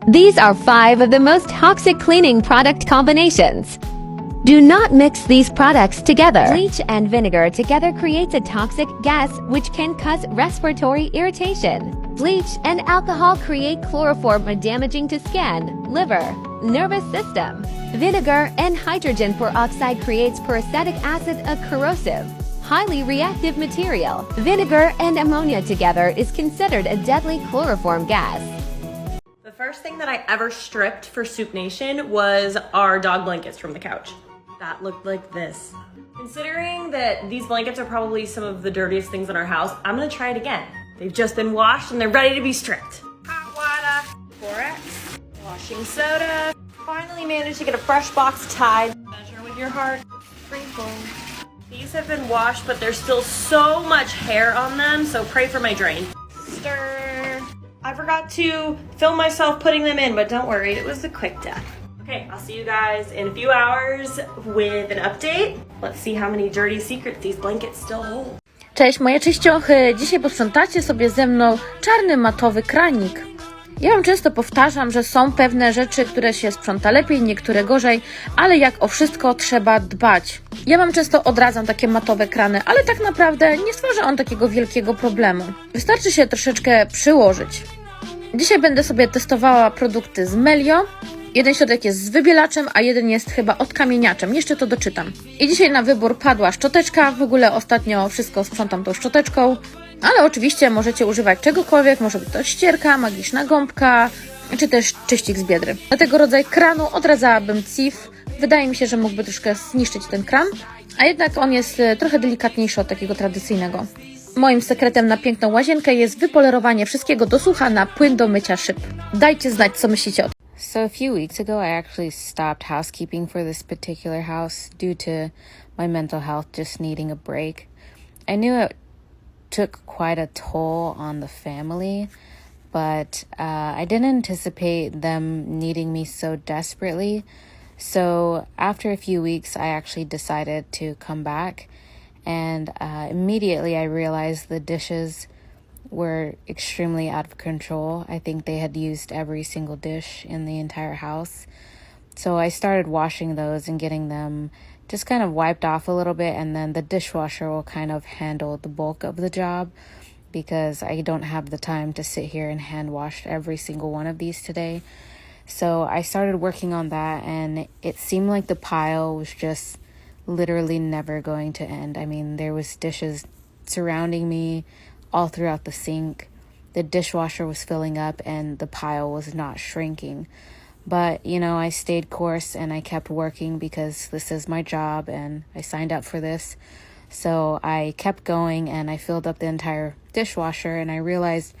These are 5 of the most toxic cleaning product combinations. Do not mix these products together. Bleach and vinegar together creates a toxic gas which can cause respiratory irritation. Bleach and alcohol create chloroform damaging to skin, liver, nervous system. Vinegar and hydrogen peroxide creates peracetic acid, a corrosive, highly reactive material. Vinegar and ammonia together is considered a deadly chloroform gas. The first thing that I ever stripped for Soup Nation was our dog blankets from the couch. That looked like this. Considering that these blankets are probably some of the dirtiest things in our house, I'm gonna try it again. They've just been washed and they're ready to be stripped. Hot water, borax, washing soda. Finally managed to get a fresh box tied. Measure with your heart, sprinkle. These have been washed, but there's still so much hair on them, so pray for my drain. Stir. I forgot to film myself putting them in, but don't worry, it was a quick death. Okay, I'll see you guys in a few hours with an update. Let's see how many dirty secrets these blankets still hold. Cześć moje czyściochy, dzisiaj posprzątacie sobie ze mną czarny matowy kranik. Ja wam często powtarzam, że są pewne rzeczy, które się sprząta lepiej, niektóre gorzej, ale jak o wszystko trzeba dbać. Ja wam często odradzam takie matowe krany, ale tak naprawdę nie stwarza on takiego wielkiego problemu. Wystarczy się troszeczkę przyłożyć. Dzisiaj będę sobie testowała produkty z Melio. Jeden środek jest z wybielaczem, a jeden jest chyba odkamieniaczem. Jeszcze to doczytam. I dzisiaj na wybór padła szczoteczka. W ogóle ostatnio wszystko sprzątam tą szczoteczką. Ale oczywiście możecie używać czegokolwiek. Może być to ścierka, magiczna gąbka, czy też czyścik z biedry. Dla tego rodzaju kranu odradzałabym CIF. Wydaje mi się, że mógłby troszkę zniszczyć ten kran. A jednak on jest trochę delikatniejszy od takiego tradycyjnego. Moim sekretem na piękną łazienkę jest wypolerowanie wszystkiego do sucha na płyn do mycia szyb. Dajcie znać, co myślicie o tym. So a few weeks ago, I actually stopped housekeeping for this particular house due to my mental health just needing a break. I knew it took quite a toll on the family, but I didn't anticipate them needing me so desperately. So after a few weeks, I actually decided to come back, and immediately I realized the dishes were extremely out of control. I think they had used every single dish in the entire house. So I started washing those and getting them just kind of wiped off a little bit, and then the dishwasher will kind of handle the bulk of the job because I don't have the time to sit here and hand wash every single one of these today. So I started working on that, and it seemed like the pile was just literally never going to end. I mean, there was dishes surrounding me all throughout the sink. The dishwasher was filling up and the pile was not shrinking. But, you know, I stayed course and I kept working because this is my job and I signed up for this. So I kept going and I filled up the entire dishwasher, and I realized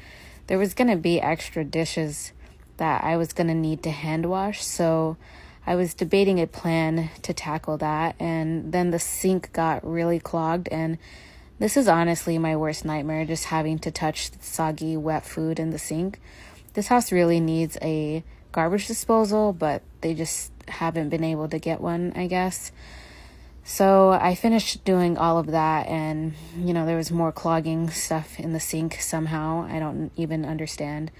there was going to be extra dishes that I was going to need to hand wash. So I was debating a plan to tackle that, and then the sink got really clogged, and this is honestly my worst nightmare, just having to touch soggy, wet food in the sink. This house really needs a garbage disposal, but they just haven't been able to get one, I guess. So I finished doing all of that, and, you know, there was more clogging stuff in the sink somehow. I don't even understand.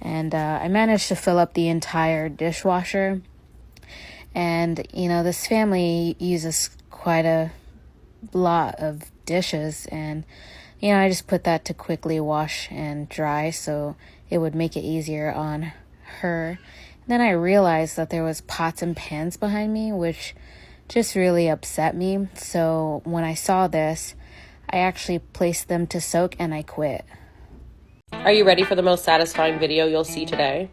And I managed to fill up the entire dishwasher. And, you know, this family uses quite a lot of dishes, and you know, I just put that to quickly wash and dry so it would make it easier on her. Then I realized that there was pots and pans behind me, which just really upset me. So when I saw this, I actually placed them to soak and I quit. Are you ready for the most satisfying video you'll see today?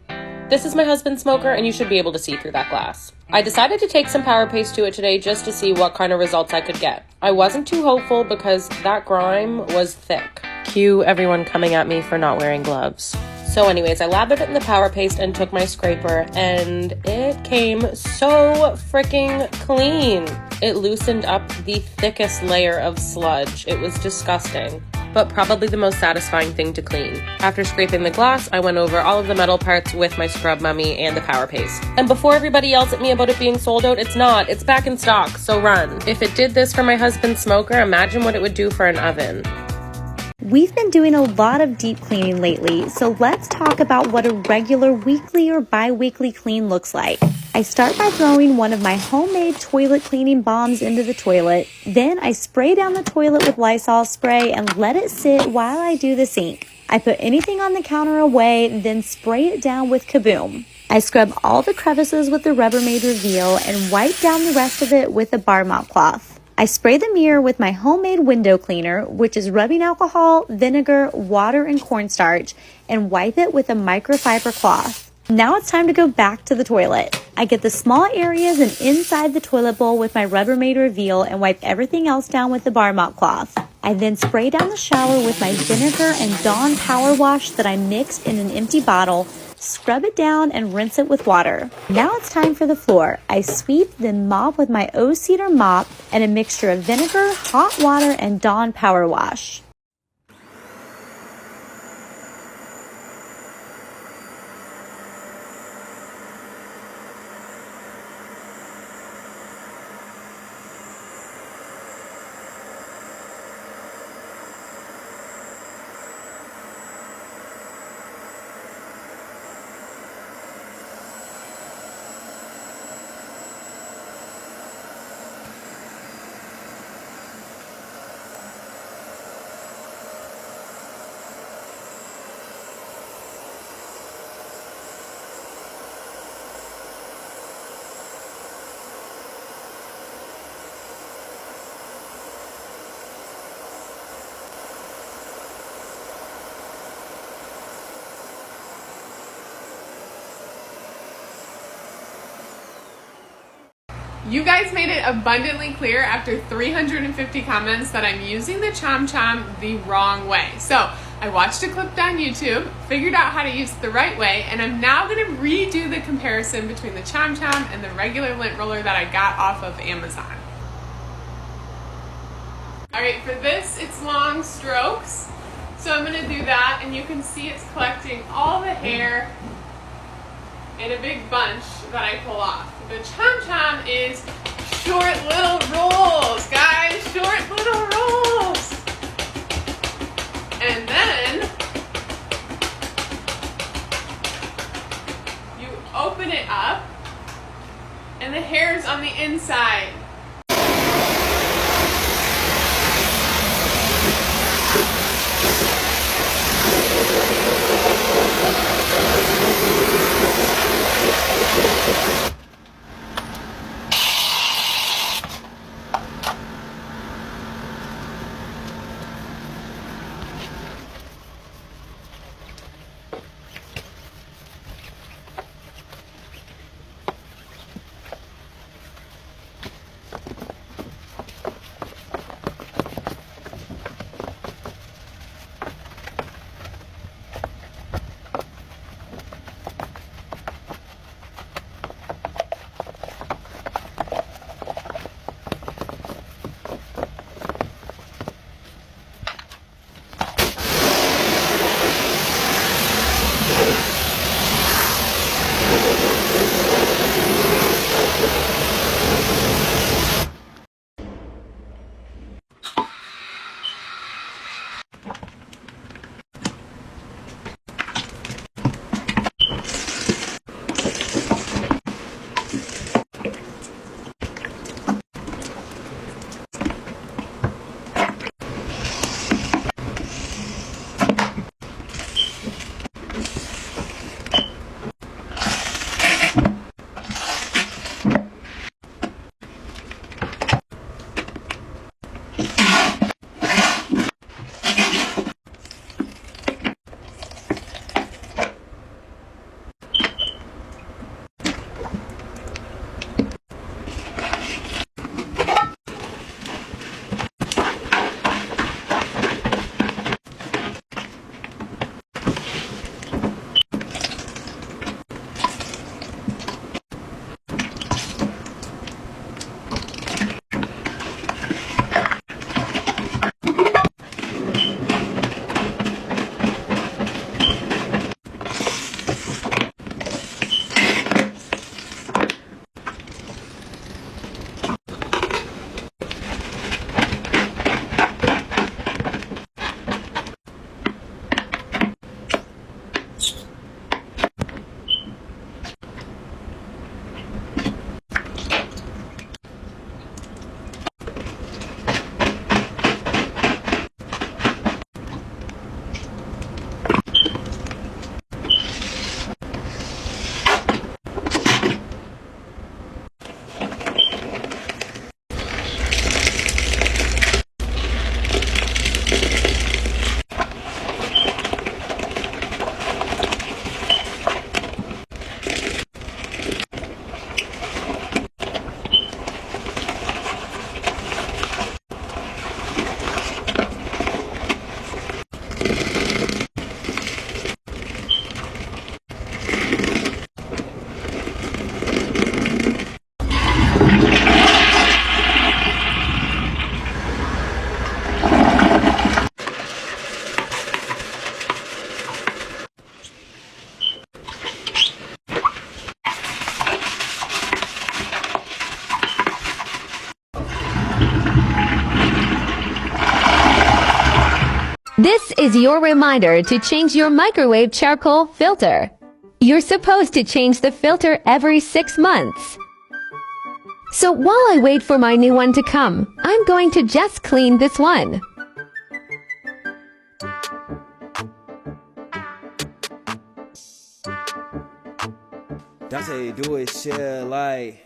This is my husband's smoker, and you should be able to see through that glass. I decided to take some power paste to it today just to see what kind of results I could get. I wasn't too hopeful because that grime was thick. Cue everyone coming at me for not wearing gloves. So anyways, I lathered it in the power paste and took my scraper, and it came so freaking clean. It loosened up the thickest layer of sludge. It was disgusting, but probably the most satisfying thing to clean. After scraping the glass, I went over all of the metal parts with my scrub mummy and the power paste. And before everybody yells at me about it being sold out, it's not. It's back in stock, so run. If it did this for my husband's smoker, imagine what it would do for an oven. We've been doing a lot of deep cleaning lately, so let's talk about what a regular weekly or bi-weekly clean looks like. I start by throwing one of my homemade toilet cleaning bombs into the toilet. Then I spray down the toilet with Lysol spray and let it sit while I do the sink. I put anything on the counter away, then spray it down with Kaboom. I scrub all the crevices with the Rubbermaid Reveal and wipe down the rest of it with a bar mop cloth. I spray the mirror with my homemade window cleaner, which is rubbing alcohol, vinegar, water, and cornstarch, and wipe it with a microfiber cloth. Now it's time to go back to the toilet. I get the small areas and inside the toilet bowl with my Rubbermaid Reveal and wipe everything else down with the bar mop cloth. I then spray down the shower with my vinegar and Dawn Power Wash that I mixed in an empty bottle, scrub it down, and rinse it with water. Now it's time for the floor. I sweep, then mop with my O-Cedar mop and a mixture of vinegar, hot water, and Dawn Power Wash. You guys made it abundantly clear after 350 comments that I'm using the Chom Chom the wrong way. So I watched a clip on YouTube, figured out how to use it the right way, and I'm now going to redo the comparison between the Chom Chom and the regular lint roller that I got off of Amazon. Alright, for this it's long strokes, so I'm going to do that, and you can see it's collecting all the hair in a big bunch that I pull off. The Chom Chom is short little rolls, guys, short little rolls. And then you open it up and the hair's on the inside. is your reminder to change your microwave charcoal filter. You're supposed to change the filter every 6 months. So while I wait for my new one to come, I'm going to just clean this one. Dante do it shit like